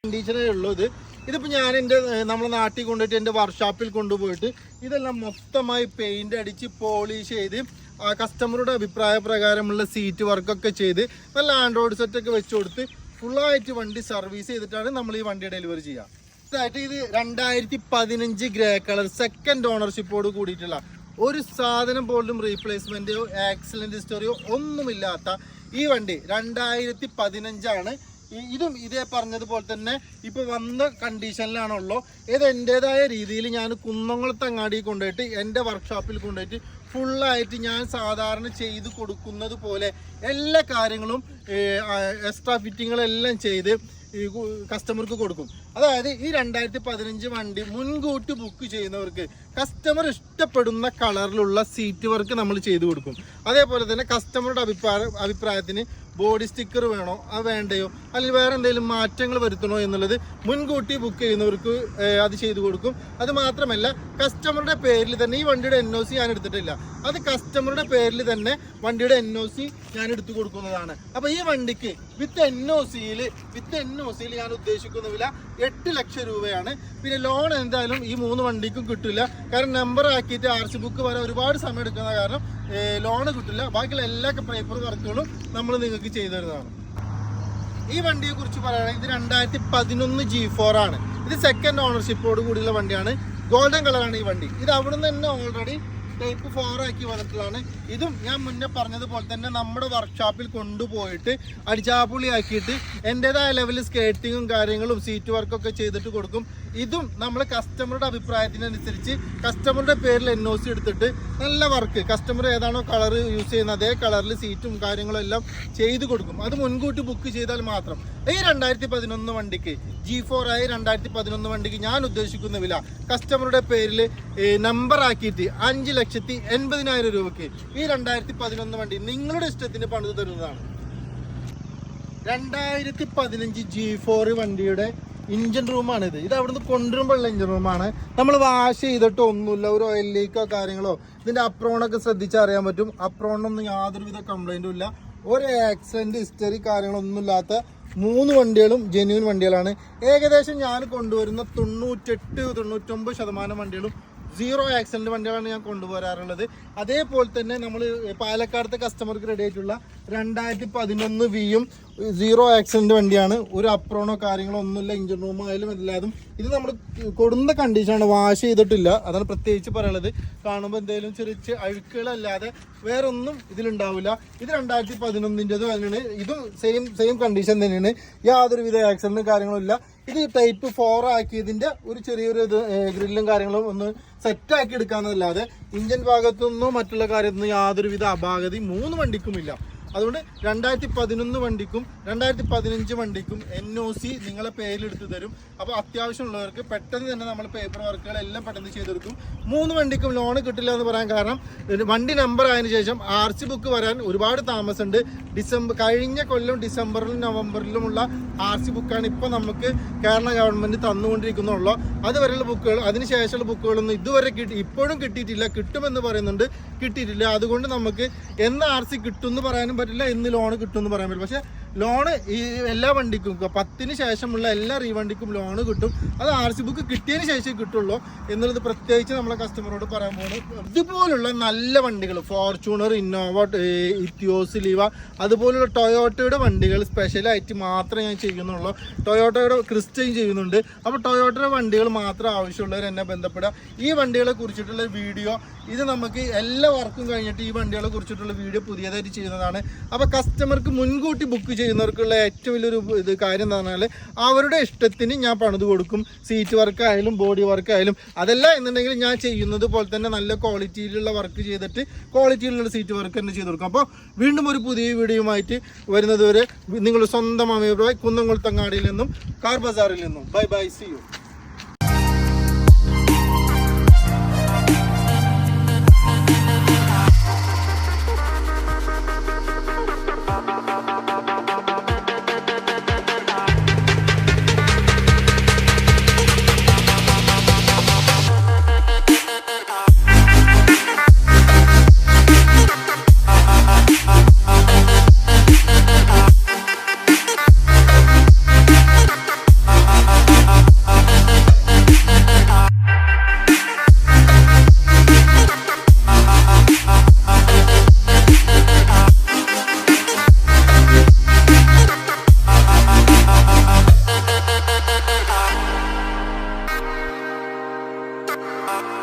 കണ്ടീഷനേ ഉള്ളൂ ഇതിപ്പോൾ ഞാൻ നമ്മളെ നാട്ടിൽ കൊണ്ടുപോയിട്ട് എൻ്റെ വർക്ക്ഷോപ്പിൽ കൊണ്ടുപോയിട്ട് ഇതെല്ലാം മൊത്തമായി പെയിൻ്റ് അടിച്ച് പോളിഷ് ചെയ്ത് കസ്റ്റമറുടെ അഭിപ്രായ പ്രകാരമുള്ള സീറ്റ് വർക്കൊക്കെ ചെയ്ത് നല്ല ആൻഡ്രോയിഡ് സെറ്റൊക്കെ വെച്ച് കൊടുത്ത് ഫുള്ളായിട്ട് വണ്ടി സർവീസ് ചെയ്തിട്ടാണ് നമ്മൾ ഈ വണ്ടി ഡെലിവറി ചെയ്യുക. ഇതായിട്ട് ഇത് 2015 ഗ്രേ കളർ സെക്കൻഡ് ഓണർഷിപ്പോട് കൂടിയിട്ടുള്ള ഒരു സാധനം പോലും റീപ്ലേസ്മെൻറ്റോ ആക്സിഡൻറ്റ് ഹിസ്റ്ററിയോ ഒന്നുമില്ലാത്ത ഈ വണ്ടി 2015 ഇതും ഇതേ പറഞ്ഞതുപോലെ തന്നെ ഇപ്പോൾ വന്ന കണ്ടീഷനിലാണുള്ളൂ. ഇത് എൻ്റേതായ രീതിയിൽ ഞാൻ കുന്നംകുളത്തങ്ങാടി കൊണ്ടുപോയിട്ട് എൻ്റെ വർക്ക്ഷോപ്പിൽ കൊണ്ടുപോയിട്ട് ഫുള്ളായിട്ട് ഞാൻ സാധാരണ ചെയ്ത് കൊടുക്കുന്നത് പോലെ എല്ലാ കാര്യങ്ങളും എക്സ്ട്രാ ഫിറ്റിങ്ങുകളെല്ലാം ചെയ്ത് കസ്റ്റമർക്ക് കൊടുക്കും. അതായത് ഈ 2015 വണ്ടി മുൻകൂട്ടി ബുക്ക് ചെയ്യുന്നവർക്ക് കസ്റ്റമർ ഇഷ്ടപ്പെടുന്ന കളറിലുള്ള സീറ്റ് വർക്ക് നമ്മൾ ചെയ്തു കൊടുക്കും. അതേപോലെ തന്നെ കസ്റ്റമറുടെ അഭിപ്രായത്തിന് ബോഡി സ്റ്റിക്കർ വേണോ അത് വേണ്ടയോ അല്ലെങ്കിൽ വേറെ എന്തെങ്കിലും മാറ്റങ്ങൾ വരുത്തണോ എന്നുള്ളത് മുൻകൂട്ടി ബുക്ക് ചെയ്യുന്നവർക്ക് അത് ചെയ്തു കൊടുക്കും. അത് മാത്രമല്ല കസ്റ്റമറുടെ പേരിൽ തന്നെ ഈ വണ്ടിയുടെ NOC ഞാൻ എടുത്തിട്ടില്ല, അത് കസ്റ്റമറുടെ പേരിൽ തന്നെ വണ്ടിയുടെ NOC ഞാൻ എടുത്തു കൊടുക്കുന്നതാണ്. അപ്പോൾ ഈ വണ്ടിക്ക് വിത്ത് NOCയിൽ ഞാൻ ഉദ്ദേശിക്കുന്ന വില 8 ലക്ഷം രൂപയാണ്. പിന്നെ ലോൺ എന്തായാലും ഈ 3 വണ്ടിക്കും കിട്ടില്ല, കാരണം നമ്പർ ആക്കിയിട്ട് RC ബുക്ക് വരെ ഒരുപാട് സമയം എടുക്കുന്ന കാരണം ലോണ് കിട്ടില്ല. ബാക്കിയുള്ള എല്ലാ പേപ്പർ വർക്കുകളും നമ്മൾ നിങ്ങൾക്ക് ചെയ്തു തരുന്നതാണ്. ഈ വണ്ടിയെ കുറിച്ച് പറയുകയാണെങ്കിൽ ഇത് 2011 G4 ആണ്. ഇത് സെക്കൻഡ് ഓണർഷിപ്പോട് കൂടിയുള്ള വണ്ടിയാണ്. ഗോൾഡൻ കളറാണ് ഈ വണ്ടി. ഇത് അവിടുന്ന് തന്നെ ഓൾറെഡി ടൈപ്പ് 4 ആക്കി വന്നിട്ടുള്ളതാണ്. ഇതും ഞാൻ മുന്നേ പറഞ്ഞതുപോലെ തന്നെ നമ്മുടെ വർക്ക്ഷോപ്പിൽ കൊണ്ടുപോയിട്ട് അടിച്ചാപ്പുളി ആക്കിയിട്ട് എൻ്റെതായ ലെവലിൽ സ്കേറ്റിങ്ങും കാര്യങ്ങളും സീറ്റ് വർക്കൊക്കെ ചെയ്തിട്ട് കൊടുക്കും. ഇതും നമ്മൾ കസ്റ്റമറുടെ അഭിപ്രായത്തിനനുസരിച്ച് കസ്റ്റമറുടെ പേരിൽ NOC എടുത്തിട്ട് നല്ല വർക്ക് കസ്റ്റമർ ഏതാണോ കളർ യൂസ് ചെയ്യുന്നത് അതേ കളറിൽ സീറ്റും കാര്യങ്ങളും എല്ലാം ചെയ്ത് കൊടുക്കും. അത് മുൻകൂട്ടി ബുക്ക് ചെയ്താൽ മാത്രം. ഈ 2011 വണ്ടിക്ക് G4 ആയി 2011 വണ്ടിക്ക് ഞാൻ ഉദ്ദേശിക്കുന്ന വില കസ്റ്റമറുടെ പേരിൽ നമ്പർ ആക്കിയിട്ട് 5,80,000 രൂപയ്ക്ക് ഈ 2011 വണ്ടി നിങ്ങളുടെ ഇഷ്ടത്തിന് പണിത് തരുന്നതാണ്. 2015 G4 വണ്ടിയുടെ ഇഞ്ചിൻ റൂമാണിത്. ഇത് അവിടുന്ന് കൊണ്ടുവരുമ്പോഴുള്ള ഇഞ്ചിൻ റൂമാണ്. നമ്മൾ വാഷ് ചെയ്തിട്ടോ ഒന്നുമില്ല, ഒരു ഓയിൽ ലീക്കോ കാര്യങ്ങളോ. ഇതിൻ്റെ അപ്രോണൊക്കെ ശ്രദ്ധിച്ചറിയാൻ പറ്റും. അപ്രോണൊന്നും യാതൊരുവിധ കംപ്ലൈൻറ്റും ഇല്ല. ഒരു ആക്സിഡൻറ്റ് ഹിസ്റ്ററി കാര്യങ്ങളൊന്നും ഇല്ലാത്ത 3 വണ്ടികളും ജെന്യൂൻ വണ്ടികളാണ്. ഏകദേശം ഞാൻ കൊണ്ടുവരുന്ന 98-99% വണ്ടികളും 0 ആക്സിഡൻറ്റ് വണ്ടികളാണ് ഞാൻ കൊണ്ടുവരാറുള്ളത്. അതേപോലെ തന്നെ നമ്മൾ പാലക്കാടത്തെ കസ്റ്റമർക്ക് റെഡി ആയിട്ടുള്ള 2011 വിയും 0 ആക്സിഡൻറ്റ് വണ്ടിയാണ്. ഒരു അപ്രോണോ കാര്യങ്ങളോ ഒന്നുമില്ല. ഇഞ്ചിൻ റൂമായാലും എല്ലാതും ഇത് നമ്മൾ കൊടുന്ന കണ്ടീഷനാണ്, വാഷ് ചെയ്തിട്ടില്ല. അതാണ് പ്രത്യേകിച്ച് പറയുള്ളത്. കാണുമ്പോൾ എന്തെങ്കിലും ചെറിയ അഴുക്കുകളല്ലാതെ വേറെ ഒന്നും ഇതിലുണ്ടാവില്ല. ഇത് 2011 തന്നെയാണ്. ഇതും സെയിം കണ്ടീഷൻ തന്നെയാണ്. യാതൊരുവിധ ആക്സിഡൻറ്റും കാര്യങ്ങളും ഇല്ല. ഇത് ടൈപ്പ് 4 ആക്കിയതിൻ്റെ ഒരു ചെറിയൊരു ഗ്രില്ലും കാര്യങ്ങളും ഒന്ന് സെറ്റാക്കി എടുക്കാമെന്നല്ലാതെ ഇഞ്ചിൻ ഭാഗത്തുനിന്നോ മറ്റുള്ള കാര്യത്തുനിന്നോ യാതൊരുവിധ അപാകതയും 3 വണ്ടിക്കുമില്ല. അതുകൊണ്ട് 2011 വണ്ടിക്കും 2015 വണ്ടിക്കും NOC നിങ്ങളെ പേരിലെടുത്ത് തരും. അപ്പോൾ അത്യാവശ്യമുള്ളവർക്ക് പെട്ടെന്ന് തന്നെ നമ്മൾ പേപ്പർ വർക്കുകളെല്ലാം പെട്ടെന്ന് ചെയ്തെടുക്കും. 3 വണ്ടിക്കും ലോൺ കിട്ടില്ല എന്ന് പറയാൻ കാരണം വണ്ടി നമ്പർ ആയതിനു ശേഷം RC ബുക്ക് വരാൻ ഒരുപാട് താമസമുണ്ട്. കഴിഞ്ഞ കൊല്ലം ഡിസംബറിലും നവംബറിലുമുള്ള RC ബുക്കാണ് ഇപ്പോൾ നമുക്ക് കേരള ഗവൺമെൻറ് തന്നുകൊണ്ടിരിക്കുന്നുള്ളൂ. അതുവരെയുള്ള ബുക്കുകൾ, അതിനുശേഷമുള്ള ബുക്കുകളൊന്നും ഇതുവരെ ഇപ്പോഴും കിട്ടിയിട്ടില്ല. കിട്ടുമെന്ന് പറയുന്നുണ്ട്, കിട്ടിയിട്ടില്ല. അതുകൊണ്ട് നമുക്ക് എന്ന് RC കിട്ടുമെന്ന് പറയാനും പറ്റില്ല, എന്ന് ലോണ് കിട്ടുമെന്ന് പറയാൻ പറ്റില്ല. പക്ഷേ ലോണ് ഈ എല്ലാ വണ്ടിക്കും 10-ന് ശേഷമുള്ള എല്ലാ റീവണ്ടിക്കും ലോണ് കിട്ടും. അത് RC ബുക്ക് കിട്ടിയതിന് ശേഷം കിട്ടുള്ളൂ എന്നുള്ളത് പ്രത്യേകിച്ച് നമ്മളെ കസ്റ്റമറോട് പറയാൻ പോകുന്നത്. ഇതുപോലുള്ള നല്ല വണ്ടികൾ ഫോർച്യൂണർ, ഇന്നോവ, ഇത്തിയോസ്, ലീവ അതുപോലുള്ള ടൊയോട്ടയുടെ വണ്ടികൾ സ്പെഷ്യലായിട്ട് മാത്രമേ ഞാൻ ചെയ്യുന്നുള്ളൂ. ടൊയോട്ടയുടെ ക്രിസ്റ്റയും ചെയ്യുന്നുണ്ട്. അപ്പോൾ ടൊയോട്ടയുടെ വണ്ടികൾ മാത്രം ആവശ്യമുള്ളവർ എന്നെ ബന്ധപ്പെടുക. ഈ വണ്ടികളെ കുറിച്ചിട്ടുള്ള വീഡിയോ ഇത് നമുക്ക് എല്ലാ വർക്കും കഴിഞ്ഞിട്ട് ഈ വണ്ടികളെ കുറിച്ചിട്ടുള്ള വീഡിയോ പുതിയതായിട്ട് ചെയ്യുന്നതാണ്. അപ്പോൾ കസ്റ്റമർക്ക് മുൻകൂട്ടി ബുക്ക് ചെയ്യുന്നവർക്കുള്ള ഏറ്റവും വലിയൊരു കാര്യം എന്ന് പറഞ്ഞാൽ അവരുടെ ഇഷ്ടത്തിന് ഞാൻ പണിത് കൊടുക്കും. സീറ്റ് വർക്കായാലും ബോഡി വർക്കായാലും അതല്ല എന്നുണ്ടെങ്കിൽ ഞാൻ ചെയ്യുന്നത് പോലെ തന്നെ നല്ല ക്വാളിറ്റിയിലുള്ള വർക്ക് ചെയ്തിട്ട് ക്വാളിറ്റിയിലുള്ള സീറ്റ് വർക്ക് തന്നെ ചെയ്ത് കൊടുക്കും. അപ്പോൾ വീണ്ടും ഒരു പുതിയ വീഡിയോയുമായിട്ട് വരുന്നത് വരെ നിങ്ങൾ സ്വന്തം അമീറായി കുന്നംകുളത്തങ്ങാടിയിൽ നിന്നും കാർ ബസാറിൽ നിന്നും bye bye, see you. Ah.